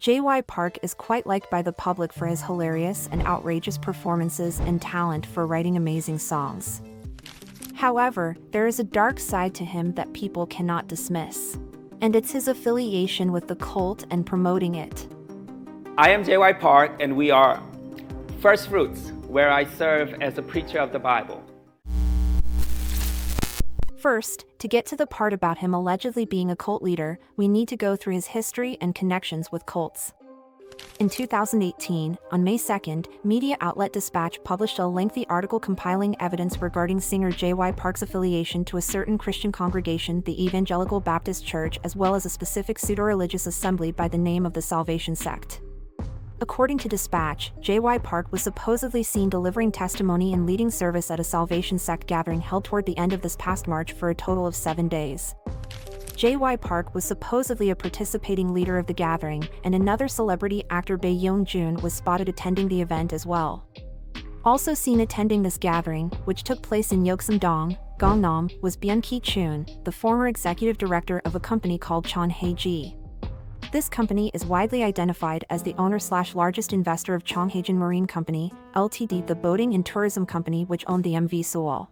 JY Park is quite liked by the public for his hilarious and outrageous performances and talent for writing amazing songs. However, there is a dark side to him that people cannot dismiss. And it's his affiliation with the cult and promoting it. I am JY Park, and we are First Fruits, where I serve as a preacher of the Bible. First, to get to the part about him allegedly being a cult leader, we need to go through his history and connections with cults. In 2018, on May 2nd, media outlet Dispatch published a lengthy article compiling evidence regarding singer JY Park's affiliation to a certain Christian congregation, the Evangelical Baptist Church, as well as a specific pseudo-religious assembly by the name of the Salvation Sect. According to Dispatch, JY Park was supposedly seen delivering testimony and leading service at a Salvation Sect gathering held toward the end of this past March for a total of 7 days. JY Park was supposedly a participating leader of the gathering, and another celebrity actor Bae Young-joon was spotted attending the event as well. Also seen attending this gathering, which took place in Yeoksamdong, Gangnam, was Byun Ki-chun, the former executive director of a company called Chonhae-ji. This company is widely identified as the owner/largest investor of Chonghaejin Marine Company, Ltd., the boating and tourism company which owned the MV Sewol.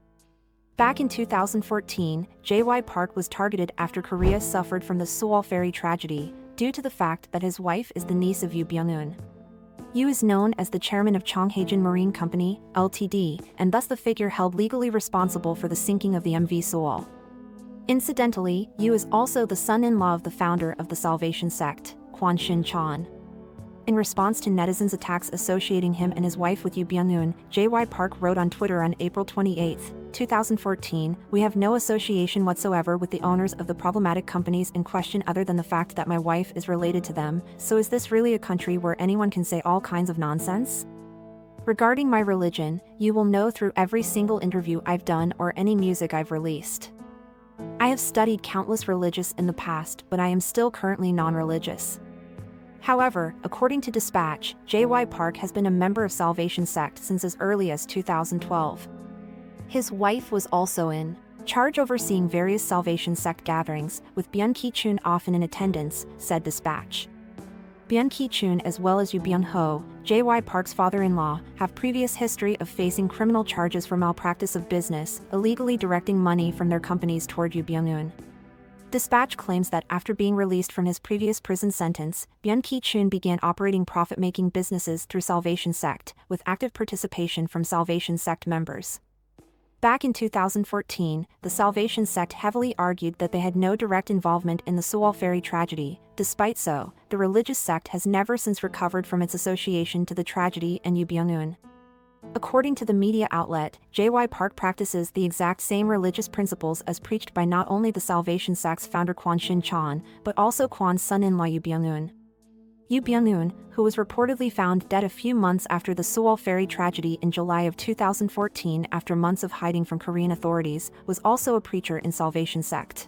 Back in 2014, JY Park was targeted after Korea suffered from the Sewol ferry tragedy, due to the fact that his wife is the niece of Yoo Byung-eun. Yoo is known as the chairman of Chonghaejin Marine Company, Ltd., and thus the figure held legally responsible for the sinking of the MV Sewol. Incidentally, Yoo is also the son-in-law of the founder of the Salvation Sect, Kwon Shin-chan. In response to netizens' attacks associating him and his wife with Yoo Byung-eun, JY Park wrote on Twitter on April 28, 2014, "We have no association whatsoever with the owners of the problematic companies in question other than the fact that my wife is related to them, so is this really a country where anyone can say all kinds of nonsense? Regarding my religion, you will know through every single interview I've done or any music I've released. I have studied countless religious in the past, but I am still currently non-religious." However, according to Dispatch, JY Park has been a member of Salvation Sect since as early as 2012. His wife was also in charge overseeing various Salvation Sect gatherings, with Byun Ki-chun often in attendance, said Dispatch. Byun Ki-chun as well as Yoo Byung-ho, JY Park's father-in-law, have previous history of facing criminal charges for malpractice of business, illegally directing money from their companies toward Yoo Byung-eun. Dispatch claims that after being released from his previous prison sentence, Byun Ki-chun began operating profit-making businesses through Salvation Sect, with active participation from Salvation Sect members. Back in 2014, the Salvation Sect heavily argued that they had no direct involvement in the Sewol ferry tragedy. Despite so, the religious sect has never since recovered from its association to the tragedy and Yoo Byung-eun. According to the media outlet, JY Park practices the exact same religious principles as preached by not only the Salvation Sect's founder Kwon Shin-chan, but also Kwon's son-in-law Yoo Byung-eun. Yoo Byung-eun, who was reportedly found dead a few months after the Sewol ferry tragedy in July of 2014 after months of hiding from Korean authorities, was also a preacher in Salvation Sect.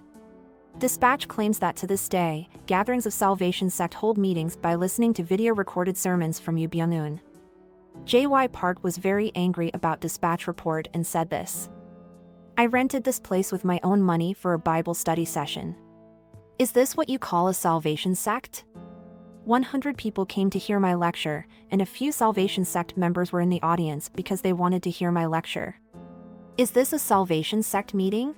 Dispatch claims that to this day, gatherings of Salvation Sect hold meetings by listening to video-recorded sermons from Yoo Byung-eun. JY Park was very angry about Dispatch report and said this: "I rented this place with my own money for a Bible study session. Is this what you call a Salvation Sect? 100 people came to hear my lecture, and a few Salvation Sect members were in the audience because they wanted to hear my lecture. Is this a Salvation Sect meeting?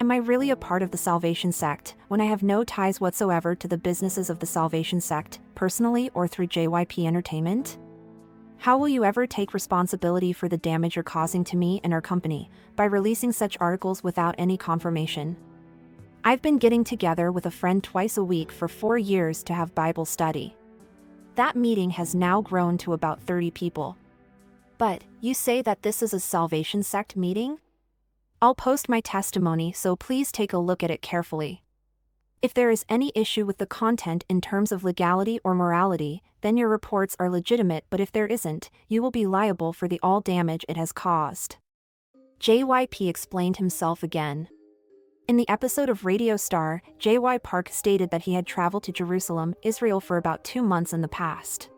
Am I really a part of the Salvation Sect when I have no ties whatsoever to the businesses of the Salvation Sect, personally or through JYP Entertainment? How will you ever take responsibility for the damage you're causing to me and our company by releasing such articles without any confirmation? I've been getting together with a friend twice a week for 4 years to have Bible study. That meeting has now grown to about 30 people. But, you say that this is a Salvation Sect meeting? I'll post my testimony, so please take a look at it carefully. If there is any issue with the content in terms of legality or morality, then your reports are legitimate, but if there isn't, you will be liable for the all damage it has caused." JYP explained himself again. In the episode of Radio Star, JY Park stated that he had traveled to Jerusalem, Israel for about 2 months in the past.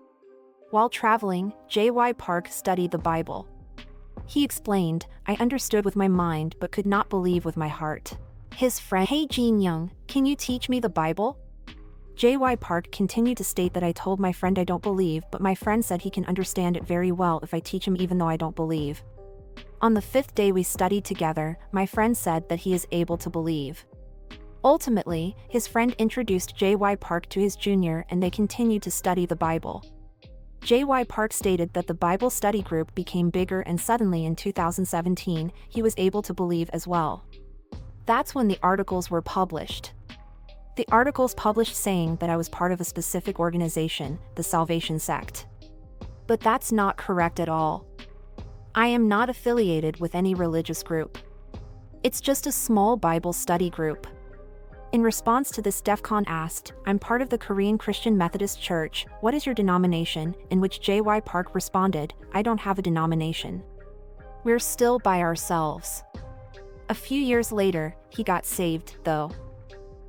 While traveling, JY Park studied the Bible. He explained, "I understood with my mind but could not believe with my heart." His friend, "Hey Jin Young, can you teach me the Bible?" J.Y. Park continued to state that I told my friend I don't believe, but my friend said he can understand it very well if I teach him even though I don't believe. On the 5th day we studied together, my friend said that he is able to believe. Ultimately, his friend introduced J.Y. Park to his junior and they continued to study the Bible. J.Y. Park stated that the Bible study group became bigger and suddenly in 2017, he was able to believe as well. That's when the articles were published. The articles published saying that I was part of a specific organization, the Salvation Sect. But that's not correct at all. I am not affiliated with any religious group. It's just a small Bible study group. In response to this, DEFCON asked, "I'm part of the Korean Christian Methodist Church, what is your denomination?" In which J.Y. Park responded, "I don't have a denomination. We're still by ourselves." A few years later, he got saved, though.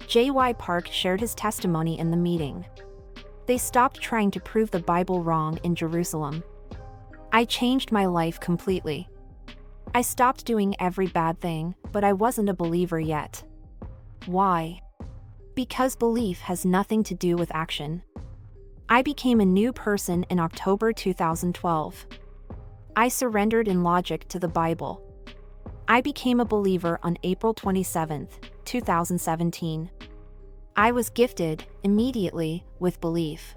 J.Y. Park shared his testimony in the meeting. They stopped trying to prove the Bible wrong in Jerusalem. I changed my life completely. I stopped doing every bad thing, but I wasn't a believer yet. Why? Because belief has nothing to do with action. I became a new person in October 2012. I surrendered in logic to the Bible. I became a believer on April 27, 2017. I was gifted, immediately, with belief.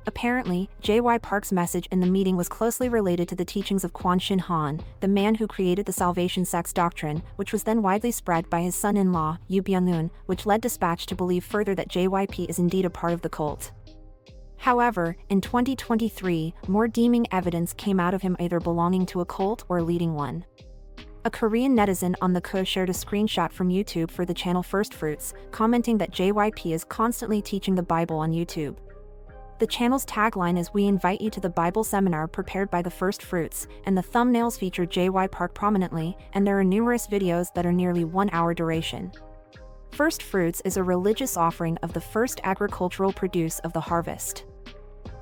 Apparently, J.Y. Park's message in the meeting was closely related to the teachings of Kwon Shin Han, the man who created the Salvation Sect's doctrine, which was then widely spread by his son-in-law, Yoo Byung-un, which led Dispatch to believe further that JYP is indeed a part of the cult. However, in 2023, more damning evidence came out of him either belonging to a cult or leading one. A Korean netizen on the Ko shared a screenshot from YouTube for the channel First Fruits, commenting that JYP is constantly teaching the Bible on YouTube. The channel's tagline is "We invite you to the Bible seminar prepared by the First Fruits," and the thumbnails feature J.Y. Park prominently, and there are numerous videos that are nearly 1 hour duration. First Fruits is a religious offering of the first agricultural produce of the harvest.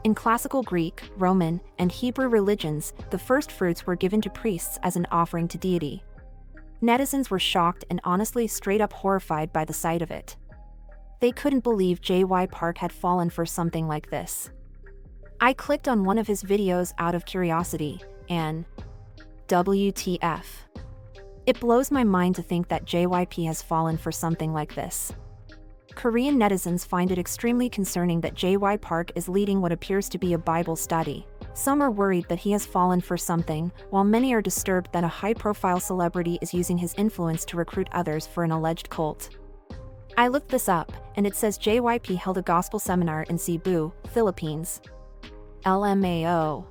In classical Greek, Roman, and Hebrew religions, the first fruits were given to priests as an offering to deity. Netizens were shocked and honestly straight up horrified by the sight of it. They couldn't believe J.Y. Park had fallen for something like this. I clicked on one of his videos out of curiosity, and WTF. It blows my mind to think that JYP has fallen for something like this. Korean netizens find it extremely concerning that J.Y. Park is leading what appears to be a Bible study. Some are worried that he has fallen for something, while many are disturbed that a high-profile celebrity is using his influence to recruit others for an alleged cult. I looked this up, and it says JYP held a gospel seminar in Cebu, Philippines. LMAO.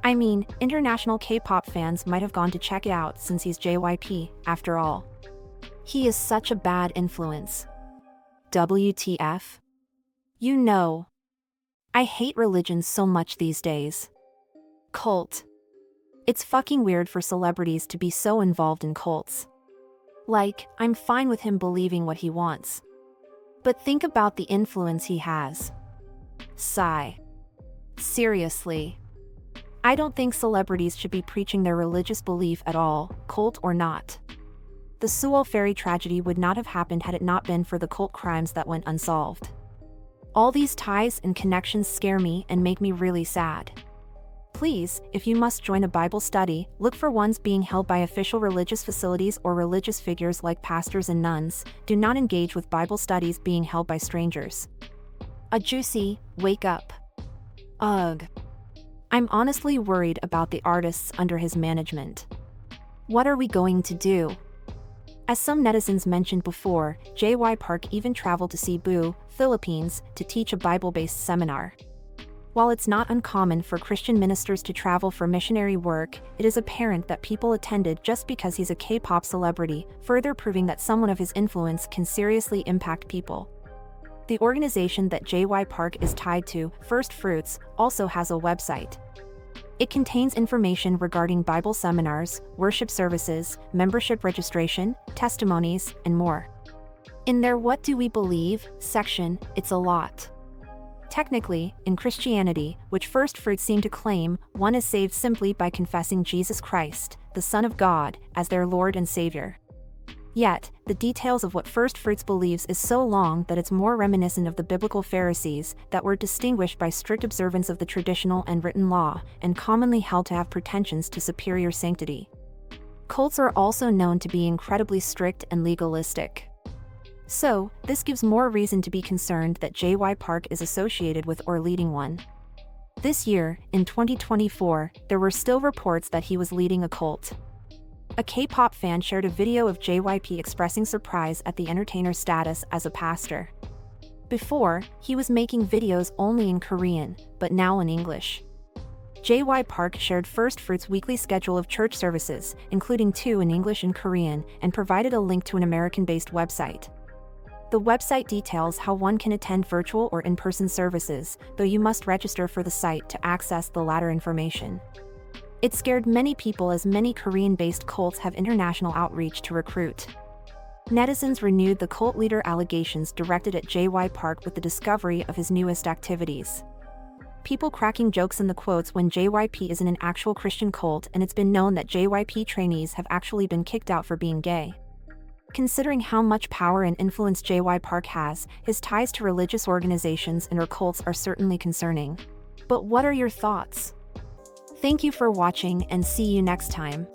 I mean, international K-pop fans might have gone to check it out since he's JYP, after all. He is such a bad influence. WTF? You know. I hate religion so much these days. Cult. It's fucking weird for celebrities to be so involved in cults. Like, I'm fine with him believing what he wants. But think about the influence he has. Sigh. Seriously. I don't think celebrities should be preaching their religious belief at all, cult or not. The Sewol ferry tragedy would not have happened had it not been for the cult crimes that went unsolved. All these ties and connections scare me and make me really sad. Please, if you must join a Bible study, look for ones being held by official religious facilities or religious figures like pastors and nuns. Do not engage with Bible studies being held by strangers. A juicy, wake up. Ugh. I'm honestly worried about the artists under his management. What are we going to do? As some netizens mentioned before, J.Y. Park even traveled to Cebu, Philippines, to teach a Bible-based seminar. While it's not uncommon for Christian ministers to travel for missionary work, it is apparent that people attended just because he's a K-pop celebrity, further proving that someone of his influence can seriously impact people. The organization that J.Y. Park is tied to, First Fruits, also has a website. It contains information regarding Bible seminars, worship services, membership registration, testimonies, and more. In their What Do We Believe section, it's a lot. Technically, in Christianity, which First Fruits seem to claim, one is saved simply by confessing Jesus Christ, the Son of God, as their Lord and Savior. Yet, the details of what First Fruits believes is so long that it's more reminiscent of the biblical Pharisees that were distinguished by strict observance of the traditional and written law, and commonly held to have pretensions to superior sanctity. Cults are also known to be incredibly strict and legalistic. So, this gives more reason to be concerned that J.Y. Park is associated with or leading one. This year, in 2024, there were still reports that he was leading a cult. A K-pop fan shared a video of JYP expressing surprise at the entertainer's status as a pastor. Before, he was making videos only in Korean, but now in English. J.Y. Park shared First Fruits' weekly schedule of church services, including 2 in English and Korean, and provided a link to an American-based website. The website details how one can attend virtual or in-person services, though you must register for the site to access the latter information. It scared many people as many Korean-based cults have international outreach to recruit. Netizens renewed the cult leader allegations directed at J.Y. Park with the discovery of his newest activities. People cracking jokes in the quotes when JYP is in an actual Christian cult, and it's been known that JYP trainees have actually been kicked out for being gay. Considering how much power and influence J.Y. Park has, his ties to religious organizations and or cults are certainly concerning. But what are your thoughts? Thank you for watching and see you next time.